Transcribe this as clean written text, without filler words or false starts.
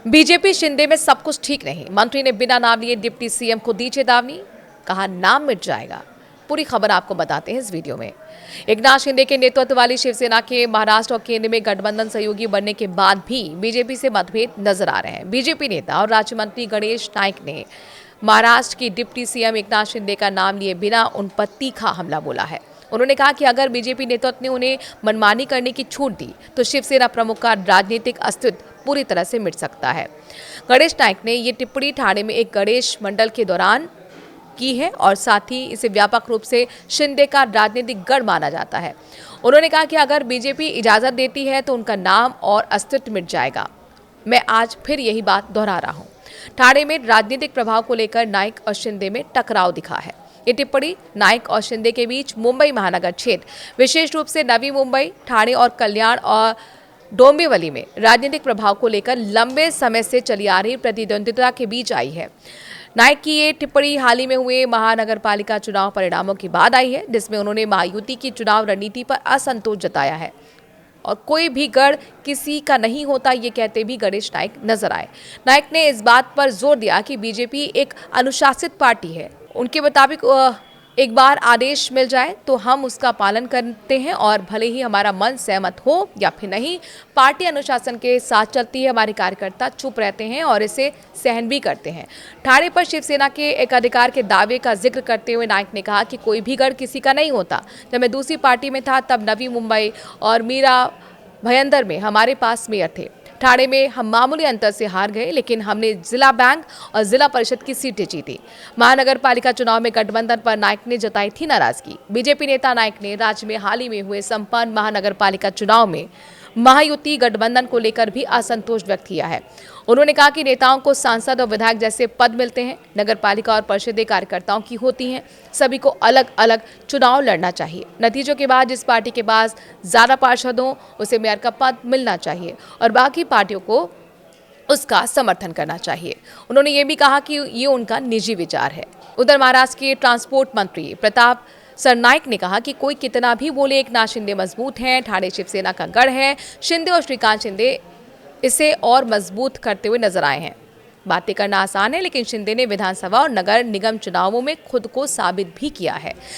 BJP Shinde में सब कुछ ठीक नहीं, मंत्री ने बिना नाम लिए डिप्टी सीएम को दी चेतावनी, कहा नाम मिट जाएगा। पूरी खबर आपको बताते हैं इस वीडियो में। एकनाथ शिंदे के नेतृत्व वाली शिवसेना के महाराष्ट्र और केंद्र में गठबंधन सहयोगी बनने के बाद भी बीजेपी से मतभेद नजर आ रहे हैं। बीजेपी नेता और राज्य मंत्री गणेश नाइक ने महाराष्ट्र की डिप्टी सीएम एकनाथ शिंदे का नाम लिए बिना उन पर तीखा हमला बोला है। उन्होंने कहा कि अगर बीजेपी नेतृत्व ने उन्हें मनमानी करने की छूट दी तो शिवसेना प्रमुख का राजनीतिक अस्तित्व पूरी तरह से मिट सकता है। गणेश नाइक ने ये टिप्पणी ठाणे में एक गणेश मंडल के दौरान की है और साथ ही इसे व्यापक रूप से शिंदे का राजनीतिक गढ़ माना जाता है। उन्होंने कहा कि अगर बीजेपी इजाजत देती है तो उनका नाम और अस्तित्व मिट जाएगा। मैं आज फिर यही बात दोहरा रहा हूं। ठाणे में राजनीतिक प्रभाव को लेकर नाइक और शिंदे में टकराव दिखा है। ये टिप्पणी नाइक और शिंदे के बीच मुंबई महानगर क्षेत्र, विशेष रूप से नवी मुंबई, ठाणे और कल्याण और डोंबिवली में राजनीतिक प्रभाव को लेकर लंबे समय से चली आ रही प्रतिद्वंदिता के बीच आई है। नाइक की ये टिप्पणी हाल ही में हुए महानगर पालिका चुनाव परिणामों के बाद आई है, जिसमें उन्होंने महायुति की चुनाव रणनीति पर असंतोष जताया है और कोई भी गढ़ किसी का नहीं होता, ये कहते भी गणेश नाइक नजर आए। नाइक ने इस बात पर जोर दिया कि बीजेपी एक अनुशासित पार्टी है। उनके मुताबिक एक बार आदेश मिल जाए तो हम उसका पालन करते हैं और भले ही हमारा मन सहमत हो या फिर नहीं, पार्टी अनुशासन के साथ चलती है। हमारे कार्यकर्ता चुप रहते हैं और इसे सहन भी करते हैं। ठाणे पर शिवसेना के एक अधिकार के दावे का जिक्र करते हुए नाइक ने कहा कि कोई भी गढ़ किसी का नहीं होता। जब मैं दूसरी पार्टी में था तब नवी मुंबई और मीरा भयंदर में हमारे पास मेयर थे। ठाणे में हम मामूली अंतर से हार गए, लेकिन हमने जिला बैंक और जिला परिषद की सीटें जीती। महानगर पालिका चुनाव में गठबंधन पर नाइक ने जताई थी नाराजगी। बीजेपी नेता नाइक ने राज्य में हाल ही में हुए संपन्न महानगर पालिका चुनाव में महायुति गठबंधन को लेकर भी असंतोष व्यक्त किया है। उन्होंने कहा कि नेताओं को सांसद और विधायक जैसे पद मिलते हैं, नगर पालिका और परिषदें कार्यकर्ताओं की होती हैं। सभी को अलग अलग चुनाव लड़ना चाहिए। नतीजों के बाद जिस पार्टी के पास ज्यादा पार्षद हो उसे मेयर का पद मिलना चाहिए और बाकी पार्टियों को उसका समर्थन करना चाहिए। उन्होंने ये भी कहा कि ये उनका निजी विचार है। उधर महाराष्ट्र के ट्रांसपोर्ट मंत्री प्रताप सरनाइक ने कहा कि कोई कितना भी बोले, एकनाथ शिंदे मजबूत हैं, ठाणे शिवसेना का गढ़ है। शिंदे और श्रीकांत शिंदे इसे और मजबूत करते हुए नजर आए हैं। बातें करना आसान है, लेकिन शिंदे ने विधानसभा और नगर निगम चुनावों में खुद को साबित भी किया है।